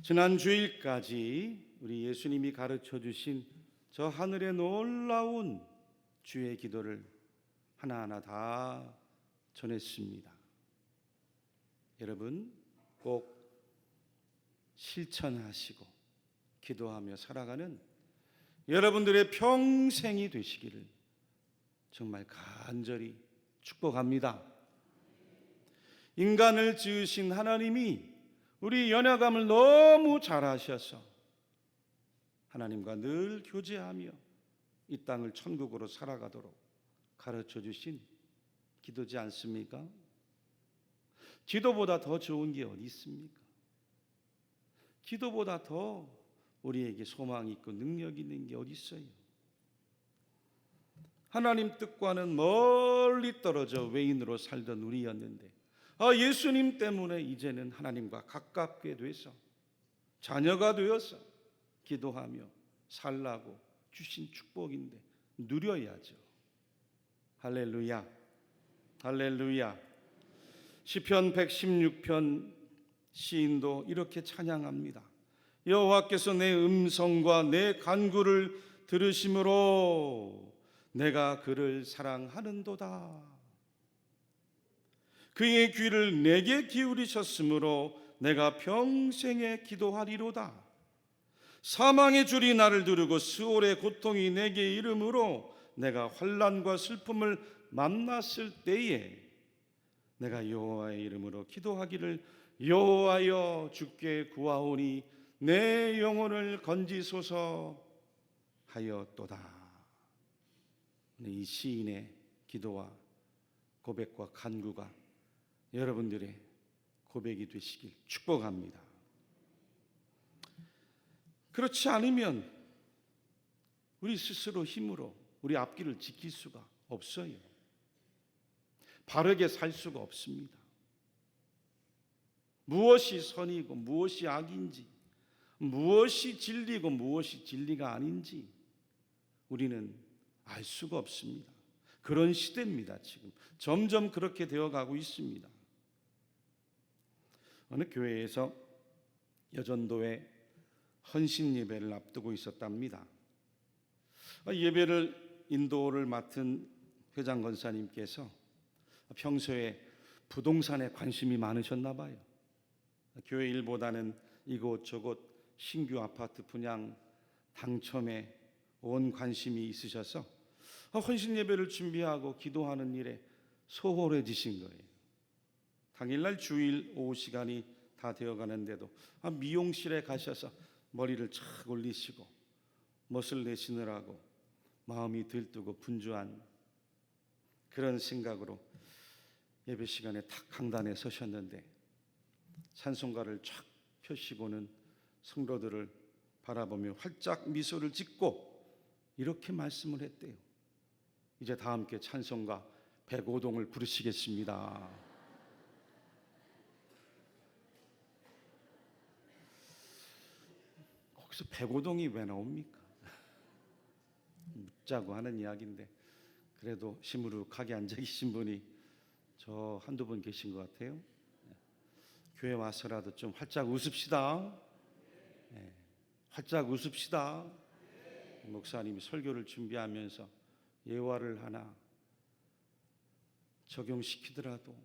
지난 주일까지 우리 예수님이 가르쳐 주신 저 하늘의 놀라운 주의 기도를 하나하나 다 전했습니다. 여러분 꼭 실천하시고 기도하며 살아가는 여러분들의 평생이 되시기를 정말 간절히 축복합니다. 인간을 지으신 하나님이 우리 연약함을 너무 잘 아셔서 하나님과 늘 교제하며 이 땅을 천국으로 살아가도록 가르쳐 주신 기도지 않습니까? 기도보다 더 좋은 게 어디 있습니까? 기도보다 더 우리에게 소망이 있고 능력이 있는 게 어디 있어요? 하나님 뜻과는 멀리 떨어져 외인으로 살던 우리였는데 예수님 때문에 이제는 하나님과 가깝게 돼서 자녀가 되어서 기도하며 살라고 주신 축복인데 누려야죠. 할렐루야, 할렐루야. 시편 116편 시인도 이렇게 찬양합니다. 여호와께서 내 음성과 내 간구를 들으심으로 내가 그를 사랑하는도다. 그의 귀를 내게 기울이셨으므로 내가 평생에 기도하리로다. 사망의 줄이 나를 두르고 스올의 고통이 내게 이르므로 내가 환난과 슬픔을 만났을 때에 내가 여호와의 이름으로 기도하기를 여호와여 주께 구하오니 내 영혼을 건지소서 하였도다. 이 시인의 기도와 고백과 간구가 여러분들의 고백이 되시길 축복합니다. 그렇지 않으면 우리 스스로 힘으로 우리 앞길을 지킬 수가 없어요. 바르게 살 수가 없습니다. 무엇이 선이고 무엇이 악인지, 무엇이 진리고 무엇이 진리가 아닌지 우리는 알 수가 없습니다. 그런 시대입니다. 지금 점점 그렇게 되어가고 있습니다. 어느 교회에서 여전도에 헌신 예배를 앞두고 있었답니다. 예배를 인도를 맡은 회장 권사님께서 평소에 부동산에 관심이 많으셨나 봐요. 교회 일보다는 이곳저곳 신규 아파트 분양 당첨에 온 관심이 있으셔서 헌신 예배를 준비하고 기도하는 일에 소홀해지신 거예요. 당일날 주일 오후 시간이 다 되어가는데도 미용실에 가셔서 머리를 착 올리시고 멋을 내시느라고 마음이 들뜨고 분주한 그런 생각으로 예배 시간에 탁 강단에 서셨는데 찬송가를 쫙 펴시고는 성도들을 바라보며 활짝 미소를 짓고 이렇게 말씀을 했대요. 이제 다 함께 찬송가 105동을 부르시겠습니다. 거기서 105동이 왜 나옵니까? 묻자고 하는 이야기인데 그래도 시무룩하게 앉아 계신 분이 저 한두 분 계신 것 같아요. 교회 와서라도 좀 활짝 웃읍시다. 네, 활짝 웃읍시다. 목사님이 설교를 준비하면서 예화를 하나 적용시키더라도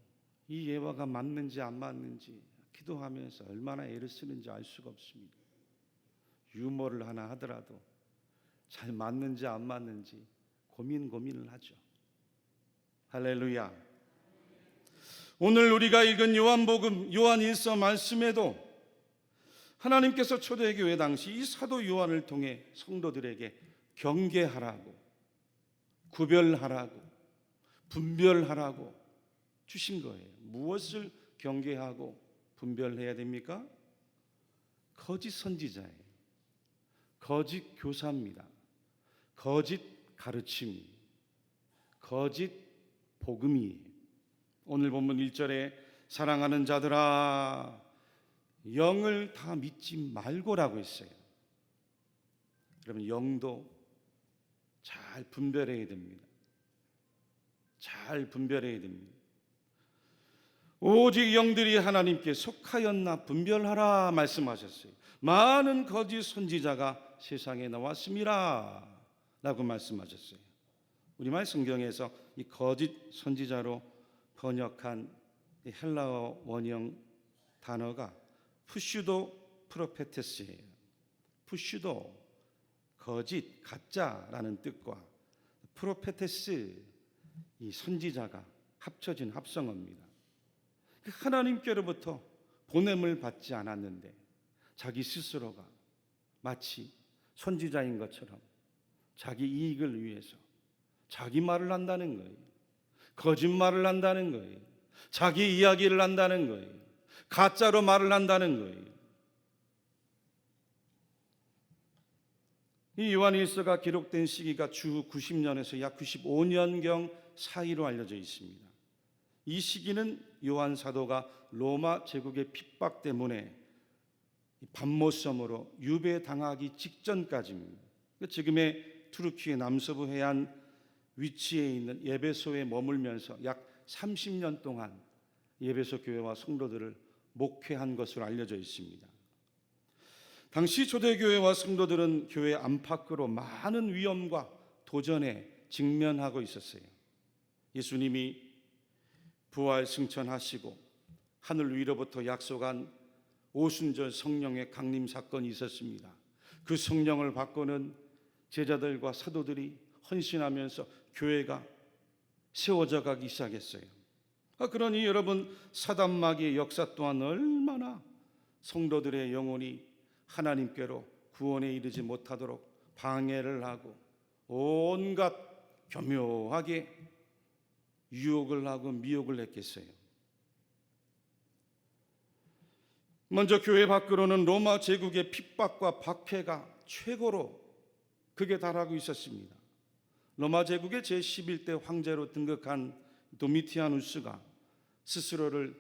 이 예화가 맞는지 안 맞는지 기도하면서 얼마나 애를 쓰는지 알 수가 없습니다. 유머를 하나 하더라도 잘 맞는지 안 맞는지 고민을 하죠. 할렐루야. 오늘 우리가 읽은 요한복음 요한 1서 말씀에도 하나님께서 초대교회 당시 이 사도 요한을 통해 성도들에게 경계하라고, 구별하라고, 분별하라고 주신 거예요. 무엇을 경계하고 분별해야 됩니까? 거짓 선지자예요. 거짓 교사입니다. 거짓 가르침이, 거짓 복음이에요. 오늘 본문 1절에 사랑하는 자들아 영을 다 믿지 말고라고 했어요. 여러분 영도 잘 분별해야 됩니다. 잘 분별해야 됩니다. 오직 영들이 하나님께 속하였나 분별하라 말씀하셨어요. 많은 거짓 선지자가 세상에 나왔습니다 라고 말씀하셨어요. 우리말 성경에서 이 거짓 선지자로 번역한 이 헬라어 원형 단어가 푸슈도 프로페테스예요. 푸슈도 거짓, 가짜라는 뜻과 프로페테스 이 선지자가 합쳐진 합성어입니다. 하나님께로부터 보냄을 받지 않았는데 자기 스스로가 마치 선지자인 것처럼 자기 이익을 위해서 자기 말을 한다는 거예요. 거짓말을 한다는 거예요. 자기 이야기를 한다는 거예요. 가짜로 말을 한다는 거예요. 이 요한일서가 기록된 시기가 주 90년에서 약 95년경 사이로 알려져 있습니다. 이 시기는 요한 사도가 로마 제국의 핍박 때문에 밤모섬으로 유배당하기 직전까지입니다. 지금의 투르키의 남서부 해안 위치에 있는 에베소에 머물면서 약 30년 동안 에베소 교회와 성도들을 목회한 것으로 알려져 있습니다. 당시 초대교회와 성도들은 교회 안팎으로 많은 위험과 도전에 직면하고 있었어요. 예수님이 부활 승천하시고 하늘 위로부터 약속한 오순절 성령의 강림 사건이 있었습니다. 그 성령을 받고는 제자들과 사도들이 헌신하면서 교회가 세워져 가기 시작했어요. 그러니 여러분, 사단마귀의 역사 또한 얼마나 성도들의 영혼이 하나님께로 구원에 이르지 못하도록 방해를 하고 온갖 교묘하게 유혹을 하고 미혹을 했겠어요. 먼저 교회 밖으로는 로마 제국의 핍박과 박해가 최고로 극에 달하고 있었습니다. 로마 제국의 제11대 황제로 등극한 도미티아누스가 스스로를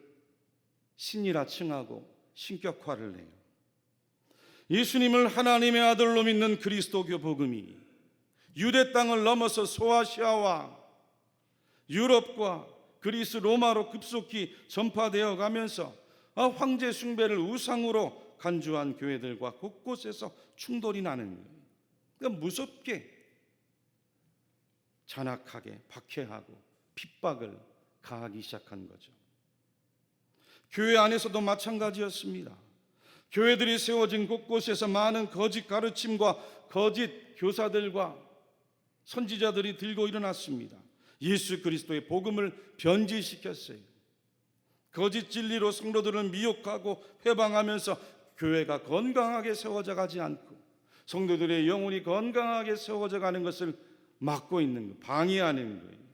신이라 칭하고 신격화를 해요. 예수님을 하나님의 아들로 믿는 그리스도교 복음이 유대 땅을 넘어서 소아시아와 유럽과 그리스 로마로 급속히 전파되어 가면서 황제 숭배를 우상으로 간주한 교회들과 곳곳에서 충돌이 나는 거예요. 그러니까 무섭게 잔악하게 박해하고 핍박을 가하기 시작한 거죠. 교회 안에서도 마찬가지였습니다. 교회들이 세워진 곳곳에서 많은 거짓 가르침과 거짓 교사들과 선지자들이 들고 일어났습니다. 예수 그리스도의 복음을 변질시켰어요. 거짓 진리로 성도들을 미혹하고 회방하면서 교회가 건강하게 세워져 가지 않고 성도들의 영혼이 건강하게 세워져 가는 것을 막고 있는 거, 방해하는 거예요.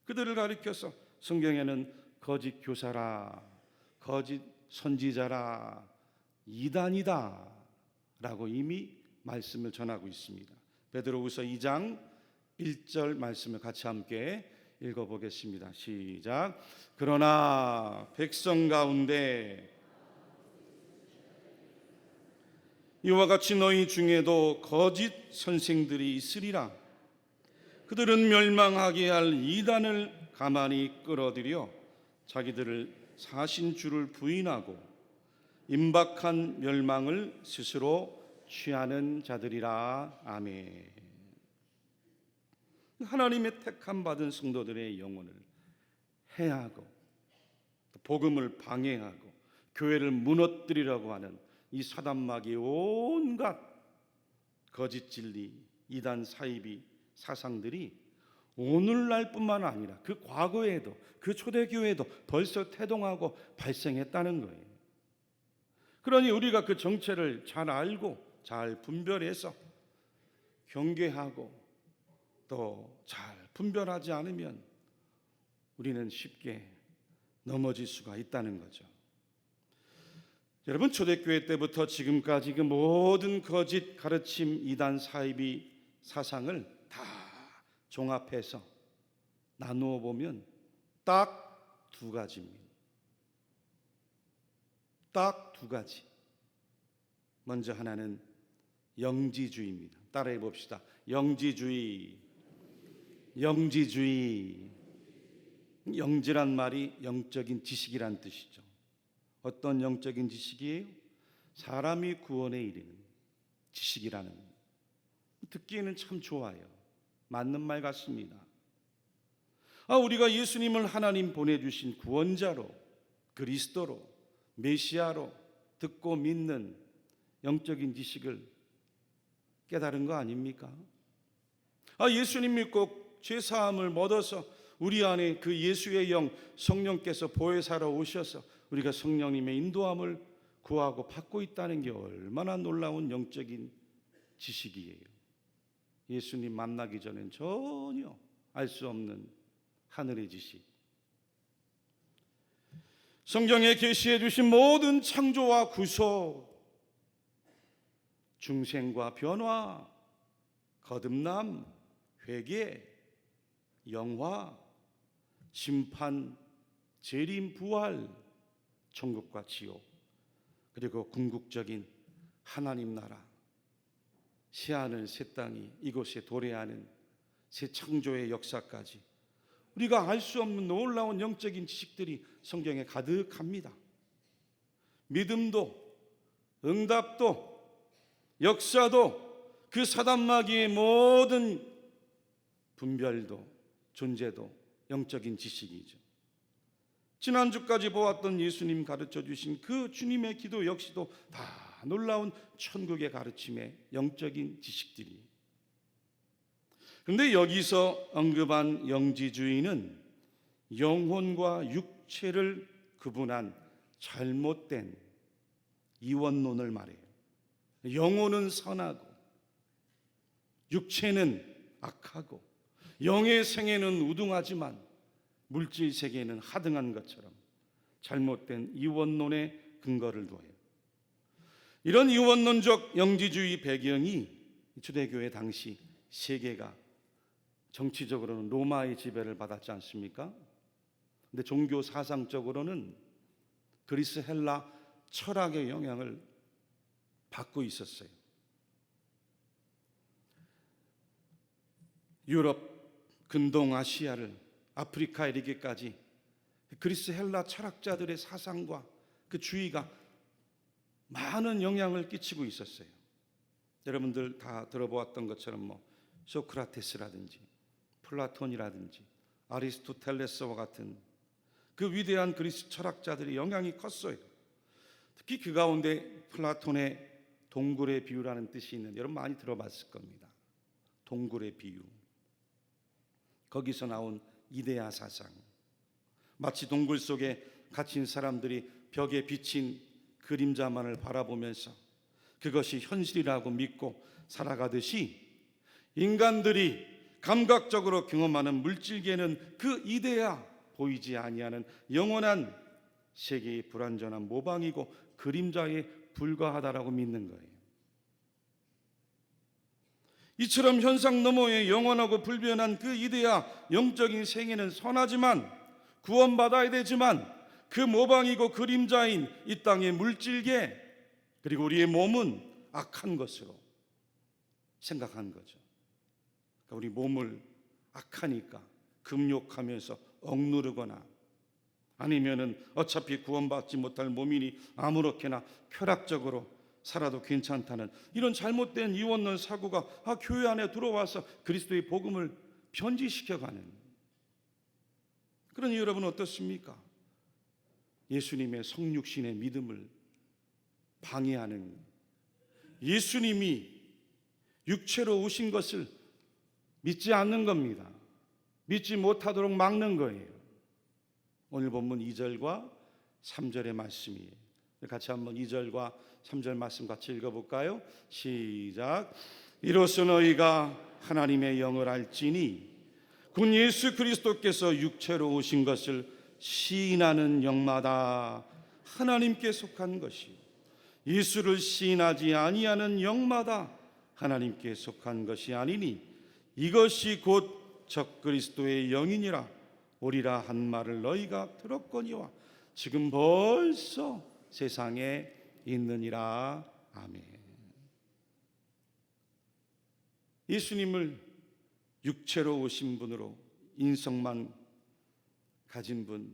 그들을 가리켜서 성경에는 거짓 교사라, 거짓 선지자라, 이단이다 라고 이미 말씀을 전하고 있습니다. 베드로후서 2장 1절 말씀을 같이 함께 읽어보겠습니다. 시작. 그러나 백성 가운데 이와 같이 너희 중에도 거짓 선생들이 있으리라. 그들은 멸망하게 할 이단을 가만히 끌어들여 자기들을 사신 주를 부인하고 임박한 멸망을 스스로 취하는 자들이라. 아멘. 하나님의 택함 받은 성도들의 영혼을 해하고 복음을 방해하고 교회를 무너뜨리려고 하는 이 사단마귀의 온갖 거짓 진리, 이단 사이비 사상들이 오늘날뿐만 아니라 그 과거에도, 그 초대교회에도 벌써 태동하고 발생했다는 거예요. 그러니 우리가 그 정체를 잘 알고 잘 분별해서 경계하고 또 잘 분별하지 않으면 우리는 쉽게 넘어질 수가 있다는 거죠. 여러분, 초대교회 때부터 지금까지 그 모든 거짓 가르침, 이단 사이비 사상을 다 종합해서 나누어 보면 딱 두 가지입니다. 딱 두 가지. 먼저 하나는 영지주의입니다. 따라해 봅시다. 영지주의. 영지주의. 영지란 말이 영적인 지식이란 뜻이죠. 어떤 영적인 지식이에요? 사람이 구원에 이르는 지식이라는, 듣기에는 참 좋아요. 맞는 말 같습니다. 우리가 예수님을 하나님 보내주신 구원자로, 그리스도로, 메시아로 듣고 믿는 영적인 지식을 깨달은 거 아닙니까? 예수님 믿고 죄사함을 얻어서 우리 안에 그 예수의 영 성령께서 보혜사로 오셔서 우리가 성령님의 인도함을 구하고 받고 있다는 게 얼마나 놀라운 영적인 지식이에요. 예수님 만나기 전엔 전혀 알 수 없는 하늘의 지식. 성경에 계시해 주신 모든 창조와 구속, 중생과 변화, 거듭남, 회개, 영화, 심판, 재림, 부활, 천국과 지옥, 그리고 궁극적인 하나님 나라, 새하늘 새 땅이 이곳에 도래하는 새 창조의 역사까지 우리가 알 수 없는 놀라운 영적인 지식들이 성경에 가득합니다. 믿음도, 응답도, 역사도, 그 사단마귀의 모든 분별도, 존재도 영적인 지식이죠. 지난주까지 보았던 예수님 가르쳐 주신 그 주님의 기도 역시도 다 놀라운 천국의 가르침의 영적인 지식들이에요. 그런데 여기서 언급한 영지주의는 영혼과 육체를 구분한 잘못된 이원론을 말해요. 영혼은 선하고 육체는 악하고 영의 생애는 우등하지만 물질 세계는 하등한 것처럼 잘못된 이원론에 근거를 둬요. 이런 이원론적 영지주의 배경이 초대교회 당시 세계가 정치적으로는 로마의 지배를 받았지 않습니까? 근데 종교 사상적으로는 그리스 헬라 철학의 영향을 받고 있었어요. 유럽, 근동아시아를 아프리카에 이르기까지 그리스 헬라 철학자들의 사상과 그 주의가 많은 영향을 끼치고 있었어요. 여러분들 다 들어보았던 것처럼 소크라테스라든지 플라톤이라든지 아리스토텔레스와 같은 그 위대한 그리스 철학자들의 영향이 컸어요. 특히 그 가운데 플라톤의 동굴의 비유라는 뜻이 있는, 여러분 많이 들어봤을 겁니다. 동굴의 비유. 거기서 나온 이데아 사상, 마치 동굴 속에 갇힌 사람들이 벽에 비친 그림자만을 바라보면서 그것이 현실이라고 믿고 살아가듯이 인간들이 감각적으로 경험하는 물질계는 그 이데아, 보이지 아니하는 영원한 세계의 불완전한 모방이고 그림자에 불과하다라고 믿는 거예요. 이처럼 현상 너머의 영원하고 불변한 그 이데아 영적인 생애는 선하지만 구원받아야 되지만 그 모방이고 그림자인 이 땅의 물질계 그리고 우리의 몸은 악한 것으로 생각한 거죠. 그러니까 우리 몸을 악하니까 금욕하면서 억누르거나 아니면은 어차피 구원받지 못할 몸이니 아무렇게나 쾌락적으로 살아도 괜찮다는 이런 잘못된 이원론 사고가 교회 안에 들어와서 그리스도의 복음을 변질시켜가는, 그러니 여러분 어떻습니까? 예수님의 성육신의 믿음을 방해하는, 예수님이 육체로 오신 것을 믿지 않는 겁니다. 믿지 못하도록 막는 거예요. 오늘 본문 2절과 3절의 말씀이에요. 같이 한번 2절과 3절 말씀 같이 읽어볼까요? 시작. 이로써 너희가 하나님의 영을 알지니 곧 예수 그리스도께서 육체로 오신 것을 시인하는 영마다 하나님께 속한 것이요 예수를 시인하지 아니하는 영마다 하나님께 속한 것이 아니니 이것이 곧 적그리스도의 영이니라 오리라 한 말을 너희가 들었거니와 지금 벌써 세상에 있느니라. 아멘. 예수님을 육체로 오신 분으로 인성만 가진 분,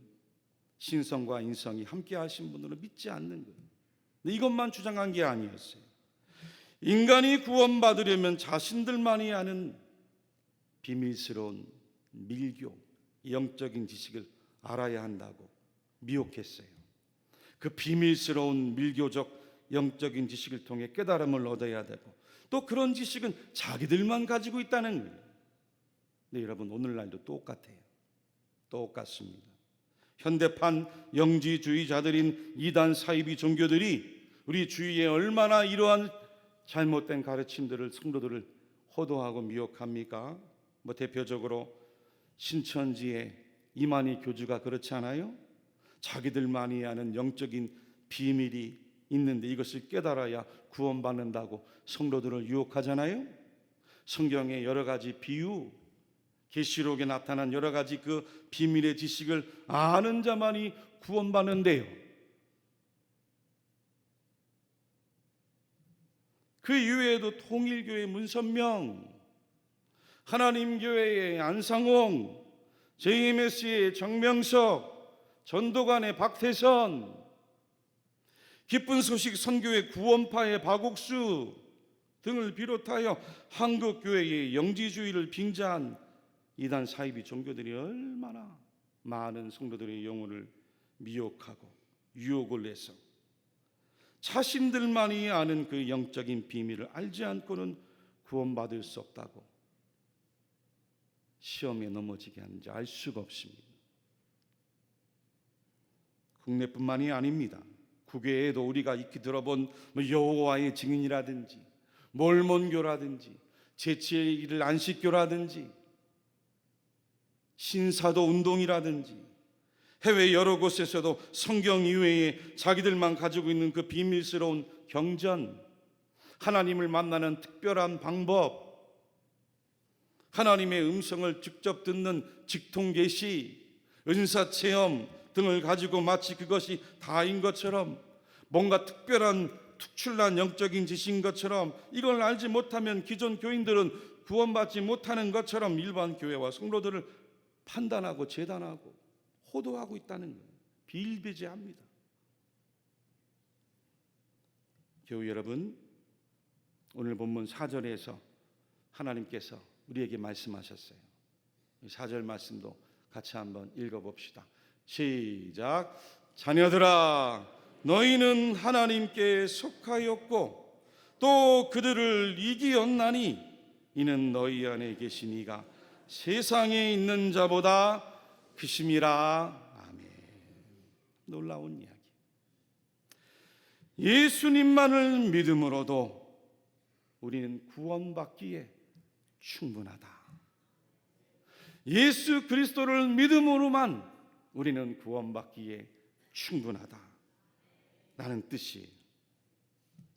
신성과 인성이 함께 하신 분으로 믿지 않는 거예요. 근데 이것만 주장한 게 아니었어요. 인간이 구원받으려면 자신들만이 아는 비밀스러운 밀교, 영적인 지식을 알아야 한다고 미혹했어요. 그 비밀스러운 밀교적 영적인 지식을 통해 깨달음을 얻어야 되고, 또 그런 지식은 자기들만 가지고 있다는 거예요. 근데 여러분, 오늘날도 똑같아요. 똑같습니다. 현대판 영지주의자들인 이단 사이비 종교들이 우리 주위에 얼마나 이러한 잘못된 가르침들을, 성도들을 호도하고 미혹합니까? 대표적으로 신천지의 이만희 교주가 그렇지 않아요? 자기들만이 아는 영적인 비밀이 있는데 이것을 깨달아야 구원받는다고 성도들을 유혹하잖아요. 성경의 여러 가지 비유, 계시록에 나타난 여러 가지 그 비밀의 지식을 아는 자만이 구원받는데요, 그 이외에도 통일교의 문선명, 하나님교회의 안상홍, JMS의 정명석, 전도관의 박태선, 기쁜 소식 선교회 구원파의 박옥수 등을 비롯하여 한국교회의 영지주의를 빙자한 이단 사이비 종교들이 얼마나 많은 성도들의 영혼을 미혹하고 유혹을 해서 자신들만이 아는 그 영적인 비밀을 알지 않고는 구원받을 수 없다고 시험에 넘어지게 하는지 알 수가 없습니다. 국내뿐만이 아닙니다. 국외에도 우리가 익히 들어본 여호와의 증인이라든지 몰몬교라든지 제7일 안식교라든지 신사도 운동이라든지 해외 여러 곳에서도 성경 이외에 자기들만 가지고 있는 그 비밀스러운 경전, 하나님을 만나는 특별한 방법, 하나님의 음성을 직접 듣는 직통계시, 은사체험 등을 가지고 마치 그것이 다인 것처럼, 뭔가 특별한 특출난 영적인 지식인 것처럼, 이걸 알지 못하면 기존 교인들은 구원받지 못하는 것처럼 일반 교회와 성도들을 판단하고 재단하고 호도하고 있다는 거예요. 비일비재합니다. 교우 여러분, 오늘 본문 4절에서 하나님께서 우리에게 말씀하셨어요. 4절 말씀도 같이 한번 읽어봅시다. 시작. 자녀들아, 너희는 하나님께 속하였고 또 그들을 이기었나니 이는 너희 안에 계신 이가 세상에 있는 자보다 크심이라. 아멘. 놀라운 이야기. 예수님만을 믿음으로도 우리는 구원받기에 충분하다. 예수 그리스도를 믿음으로만 우리는 구원받기에 충분하다 라는 뜻이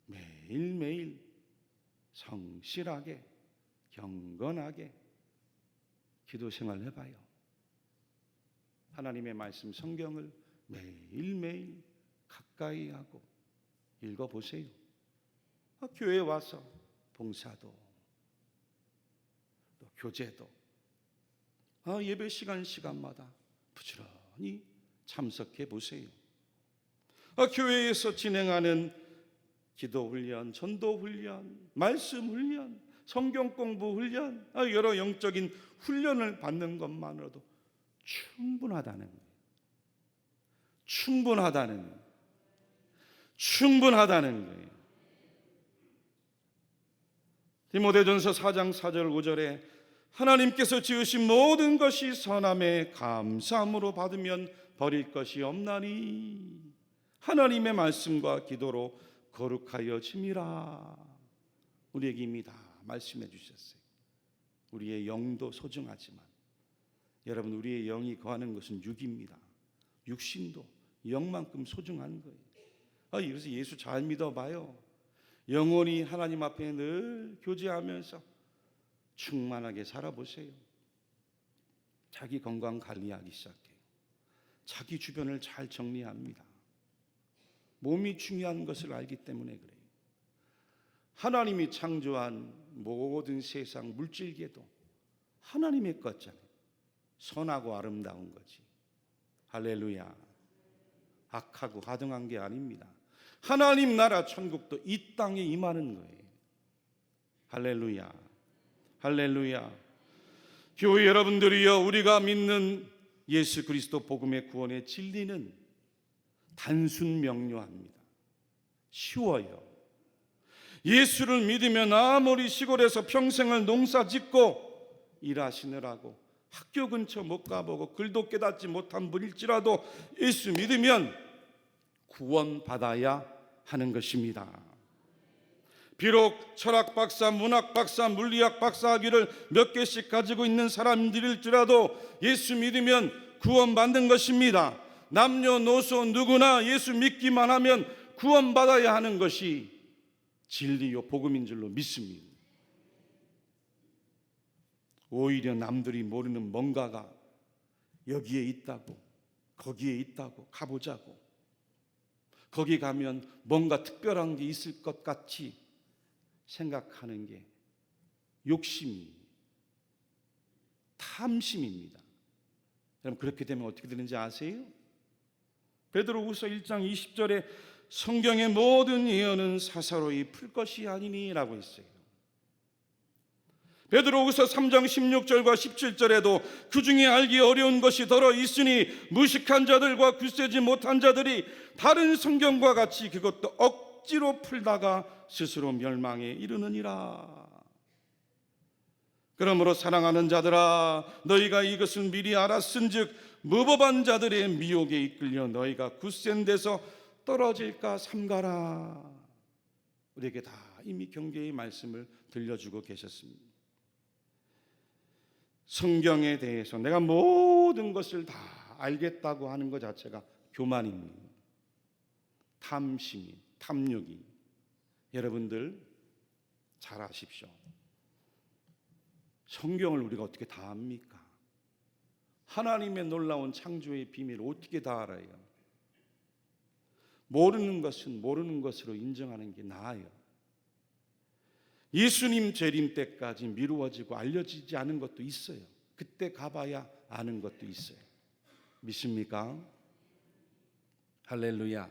매일매일 성실하게 경건하게 기도 생활을 해봐요. 하나님의 말씀 성경을 매일매일 가까이 하고 읽어보세요. 교회에 와서 봉사도 또 교제도 예배 시간마다 부지런히 참석해 보세요. 교회에서 진행하는 기도 훈련, 전도 훈련, 말씀 훈련, 성경 공부 훈련, 여러 영적인 훈련을 받는 것만으로도 충분하다는 거예요. 충분하다는 거예요. 디모데전서 4장 4절 5절에 하나님께서 지으신 모든 것이 선함에 감사함으로 받으면 버릴 것이 없나니 하나님의 말씀과 기도로 거룩하여 짐이라. 우리에게 이미 다 말씀해 주셨어요. 우리의 영도 소중하지만 여러분, 우리의 영이 거하는 것은 육입니다. 육신도 영만큼 소중한 거예요. 그래서 예수 잘 믿어봐요. 영원히 하나님 앞에 늘 교제하면서 충만하게 살아보세요. 자기 건강 관리하기 시작해요. 자기 주변을 잘 정리합니다. 몸이 중요한 것을 알기 때문에 그래요. 하나님이 창조한 모든 세상 물질계도 하나님의 것잖아요. 선하고 아름다운 거지. 할렐루야. 악하고 가등한 게 아닙니다. 하나님 나라 천국도 이 땅에 임하는 거예요. 할렐루야. 할렐루야. 교회 여러분들이여, 우리가 믿는 예수 그리스도 복음의 구원의 진리는 단순 명료합니다. 쉬워요. 예수를 믿으면 아무리 시골에서 평생을 농사짓고 일하시느라고 학교 근처 못 가보고 글도 깨닫지 못한 분일지라도 예수 믿으면 구원받아야 하는 것입니다. 비록 철학 박사, 문학 박사, 물리학 박사 학위를 몇 개씩 가지고 있는 사람들일지라도 예수 믿으면 구원받는 것입니다. 남녀노소 누구나 예수 믿기만 하면 구원받아야 하는 것이 진리요 복음인 줄로 믿습니다. 오히려 남들이 모르는 뭔가가 여기에 있다고, 거기에 있다고, 가보자고, 거기 가면 뭔가 특별한 게 있을 것 같이 생각하는 게 욕심이, 탐심입니다. 여러분, 그렇게 되면 어떻게 되는지 아세요? 베드로후서 1장 20절에 성경의 모든 예언은 사사로이 풀 것이 아니니라고 했어요. 베드로후서 3장 16절과 17절에도 그 중에 알기 어려운 것이 더러 있으니 무식한 자들과 굳세지 못한 자들이 다른 성경과 같이 그것도 억지로 풀다가 스스로 멸망에 이르느니라. 그러므로 사랑하는 자들아, 너희가 이것을 미리 알았은즉 무법한 자들의 미혹에 이끌려 너희가 굳센 데서 떨어질까 삼가라. 우리에게 다 이미 경계의 말씀을 들려주고 계셨습니다. 성경에 대해서 내가 모든 것을 다 알겠다고 하는 것 자체가 교만입니다. 탐심이, 탐욕이. 여러분들 잘 아십시오. 성경을 우리가 어떻게 다 압니까? 하나님의 놀라운 창조의 비밀을 어떻게 다 알아요? 모르는 것은 모르는 것으로 인정하는 게 나아요. 예수님 재림 때까지 미루어지고 알려지지 않은 것도 있어요. 그때 가봐야 아는 것도 있어요. 믿습니까? 할렐루야.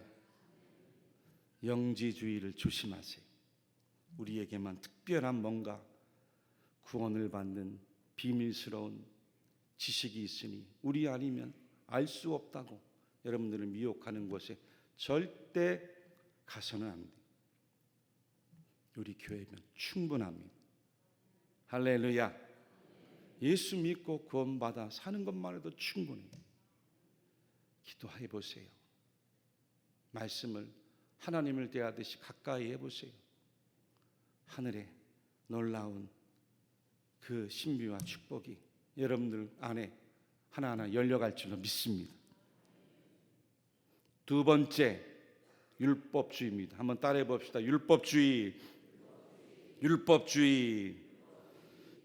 영지주의를 조심하세요. 우리에게만 특별한 뭔가 구원을 받는 비밀스러운 지식이 있으니 우리 아니면 알 수 없다고 여러분들을 미혹하는 곳에 절대 가서는 안 돼요. 우리 교회면 충분합니다. 할렐루야. 예수 믿고 구원받아 사는 것만 해도 충분해요. 기도해 보세요. 말씀을 하나님을 대하듯이 가까이 해보세요. 하늘에 놀라운 그 신비와 축복이 여러분들 안에 하나하나 열려갈 줄로 믿습니다. 두 번째, 율법주의입니다. 한번 따라해 봅시다. 율법주의.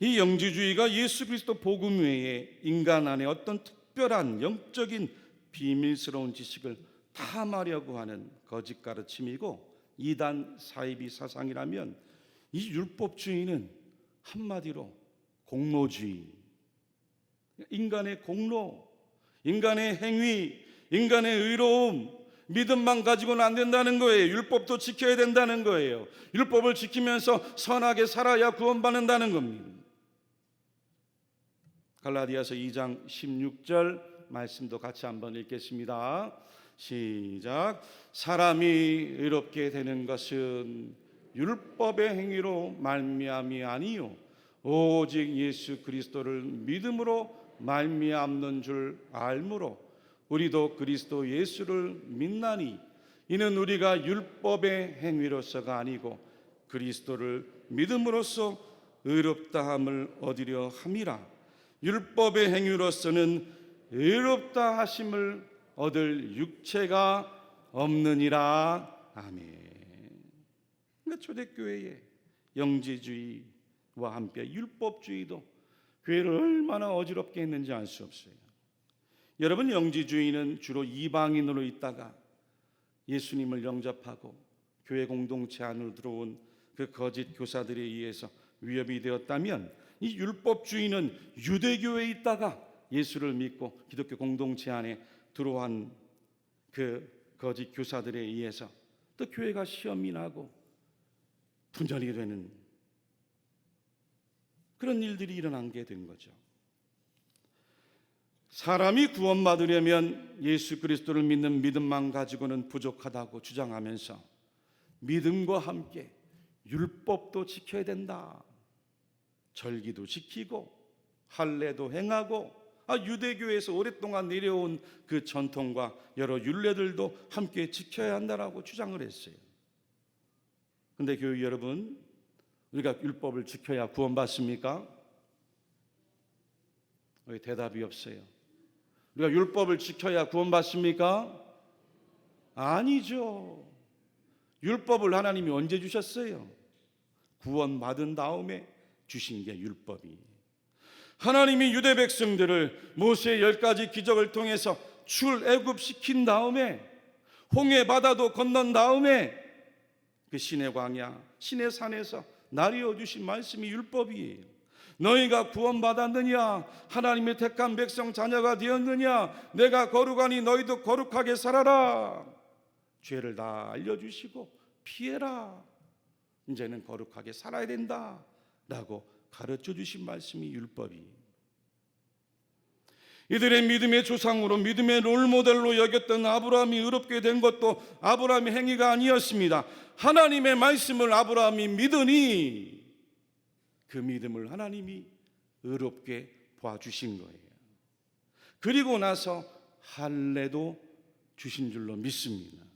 이 영지주의가 예수 그리스도 복음 외에 인간 안에 어떤 특별한 영적인 비밀스러운 지식을 탐하려고 하는 거짓 가르침이고 이단 사이비 사상이라면, 이 율법주의는 한마디로 공로주의, 인간의 공로, 인간의 행위, 인간의 의로움, 믿음만 가지고는 안 된다는 거예요. 율법도 지켜야 된다는 거예요. 율법을 지키면서 선하게 살아야 구원받는다는 겁니다. 갈라디아서 2장 16절 말씀도 같이 한번 읽겠습니다. 시작. 사람이 의롭게 되는 것은 율법의 행위로 말미암이 아니요 오직 예수 그리스도를 믿음으로 말미암는 줄 알므로 우리도 그리스도 예수를 믿나니 이는 우리가 율법의 행위로서가 아니고 그리스도를 믿음으로써 의롭다함을 얻으려 함이라. 율법의 행위로서는 의롭다 하심을 얻을 육체가 없느니라. 아멘. 그러니까 초대교회의 영지주의와 함께 율법주의도 교회를 얼마나 어지럽게 했는지 알 수 없어요. 여러분, 영지주의는 주로 이방인으로 있다가 예수님을 영접하고 교회 공동체 안으로 들어온 그 거짓 교사들에 의해서 위협이 되었다면, 이 율법주의는 유대교회에 있다가 예수를 믿고 기독교 공동체 안에 들어온 그 거짓 교사들에 의해서 또 교회가 시험이 나고 분열이 되는 그런 일들이 일어난 게 된 거죠. 사람이 구원받으려면 예수 그리스도를 믿는 믿음만 가지고는 부족하다고 주장하면서 믿음과 함께 율법도 지켜야 된다. 절기도 지키고 할례도 행하고 유대교에서 오랫동안 내려온 그 전통과 여러 율례들도 함께 지켜야 한다라고 주장을 했어요. 그런데 교회 여러분, 우리가 율법을 지켜야 구원받습니까? 왜 대답이 없어요? 우리가 율법을 지켜야 구원받습니까? 아니죠. 율법을 하나님이 언제 주셨어요? 구원받은 다음에 주신 게 율법이에요. 하나님이 유대 백성들을 모세의 10가지 기적을 통해서 출애굽시킨 다음에 홍해 바다도 건넌 다음에 그 신의 광야, 신의 산에서 나뉘어 주신 말씀이 율법이에요. 너희가 구원받았느냐? 하나님의 택한 백성 자녀가 되었느냐? 내가 거룩하니 너희도 거룩하게 살아라. 죄를 다 알려주시고 피해라. 이제는 거룩하게 살아야 된다 라고 가르쳐 주신 말씀이 율법이에요. 이들의 믿음의 조상으로 믿음의 롤모델로 여겼던 아브라함이 의롭게 된 것도 아브라함의 행위가 아니었습니다. 하나님의 말씀을 아브라함이 믿으니 그 믿음을 하나님이 의롭게 봐주신 거예요. 그리고 나서 할례도 주신 줄로 믿습니다.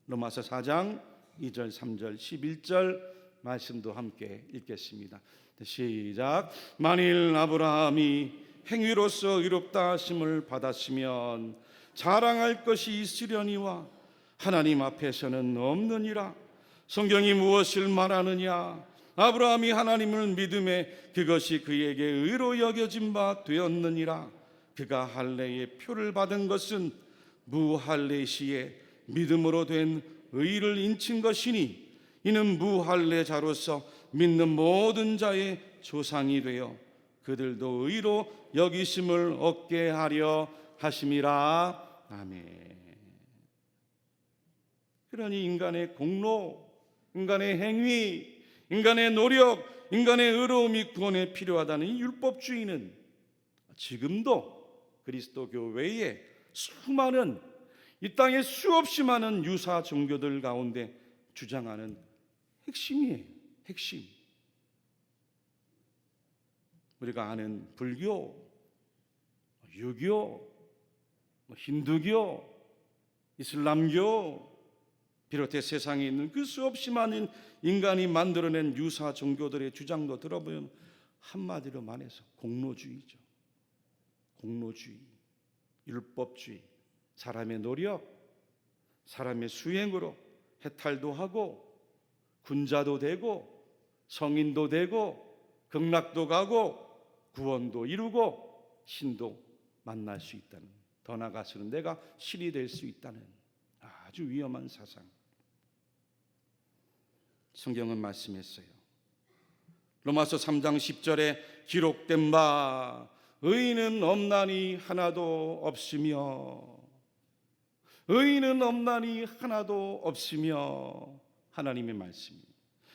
로마서 4장 2절 3절 11절 말씀도 함께 읽겠습니다. 시작. 만일 아브라함이 행위로서 의롭다 하심을 받았으면 자랑할 것이 있으려니와 하나님 앞에서는 없느니라. 성경이 무엇을 말하느냐? 아브라함이 하나님을 믿음에 그것이 그에게 의로 여겨진 바 되었느니라. 그가 할례의 표를 받은 것은 무할례 시에 믿음으로 된 의를 인친 것이니 이는 무할례자로서 믿는 모든 자의 조상이 되어 그들도 의로 여기심을 얻게 하려 하심이라. 아멘. 그러니 인간의 공로, 인간의 행위, 인간의 노력, 인간의 의로움이 구원에 필요하다는 이 율법주의는 지금도 그리스도 교회에 수많은, 이 땅에 수없이 많은 유사 종교들 가운데 주장하는 핵심이에요. 핵심. 우리가 아는 불교, 유교, 힌두교, 이슬람교 비롯해 세상에 있는 그 수없이 많은 인간이 만들어낸 유사 종교들의 주장도 들어보면 한마디로 말해서 공로주의죠. 공로주의, 율법주의, 사람의 노력, 사람의 수행으로 해탈도 하고 군자도 되고 성인도 되고 극락도 가고 구원도 이루고 신도 만날 수 있다는, 더 나아가서는 내가 신이 될 수 있다는 아주 위험한 사상. 성경은 말씀했어요. 로마서 3장 10절에 기록된 바 의인은 없나니 하나도 없으며, 의인은 없나니 하나도 없으며, 하나님의 말씀입니다.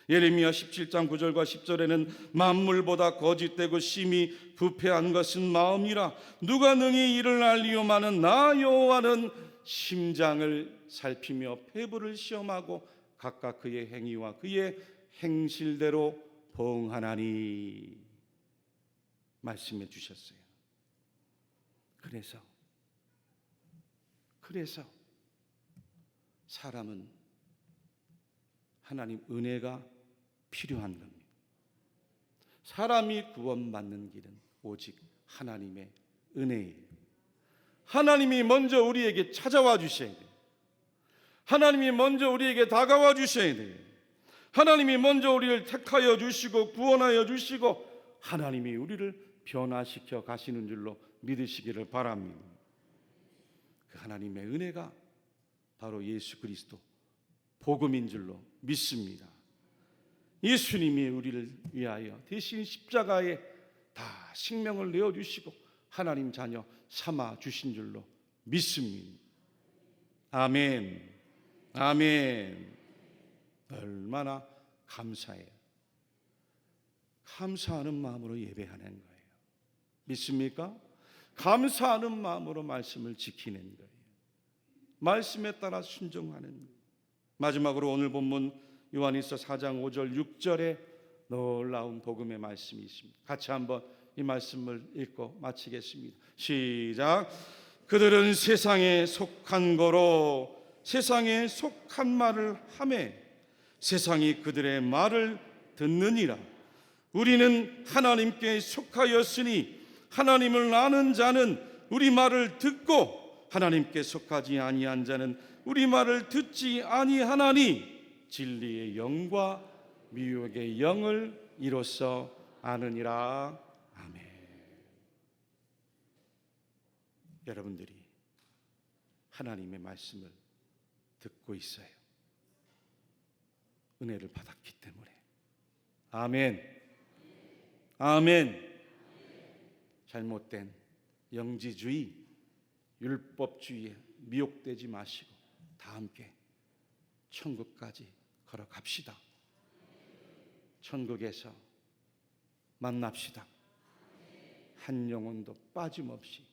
예레미야 17장 9절과 10절에는 만물보다 거짓되고 심히 부패한 것은 마음이라 누가 능히 이를 알리오마는 나 여호와는 심장을 살피며 폐부를 시험하고 각각 그의 행위와 그의 행실대로 보응하나니 말씀해 주셨어요. 그래서 사람은 하나님 은혜가 필요한 겁니다. 사람이 구원받는 길은 오직 하나님의 은혜예요. 하나님이 먼저 우리에게 찾아와 주셔야 돼요. 하나님이 먼저 우리에게 다가와 주셔야 돼요. 하나님이 먼저 우리를 택하여 주시고 구원하여 주시고 하나님이 우리를 변화시켜 가시는 줄로 믿으시기를 바랍니다. 그 하나님의 은혜가 바로 예수 그리스도 복음인 줄로 믿습니다. 예수님이 우리를 위하여 대신 십자가에 다 생명을 내어주시고 하나님 자녀 삼아 주신 줄로 믿습니다. 아멘. 아멘. 얼마나 감사해요. 감사하는 마음으로 예배하는 거예요. 믿습니까? 감사하는 마음으로 말씀을 지키는 거예요. 말씀에 따라 순종하는 거예요. 마지막으로 오늘 본문 요한일서 4장 5절 6절에 놀라운 복음의 말씀이 있습니다. 같이 한번 이 말씀을 읽고 마치겠습니다. 시작. 그들은 세상에 속한 거로 세상에 속한 말을 하매 세상이 그들의 말을 듣느니라. 우리는 하나님께 속하였으니 하나님을 아는 자는 우리 말을 듣고 하나님께 속하지 아니한 자는 우리 말을 듣지 아니하나니 진리의 영과 미혹의 영을 이로써 아느니라. 아멘. 여러분들이 하나님의 말씀을 듣고 있어요. 은혜를 받았기 때문에. 아멘. 아멘. 잘못된 영지주의, 율법주의에 미혹되지 마시고 다 함께 천국까지 걸어갑시다. 천국에서 만납시다. 한 영혼도 빠짐없이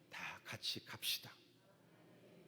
다 같이 갑시다.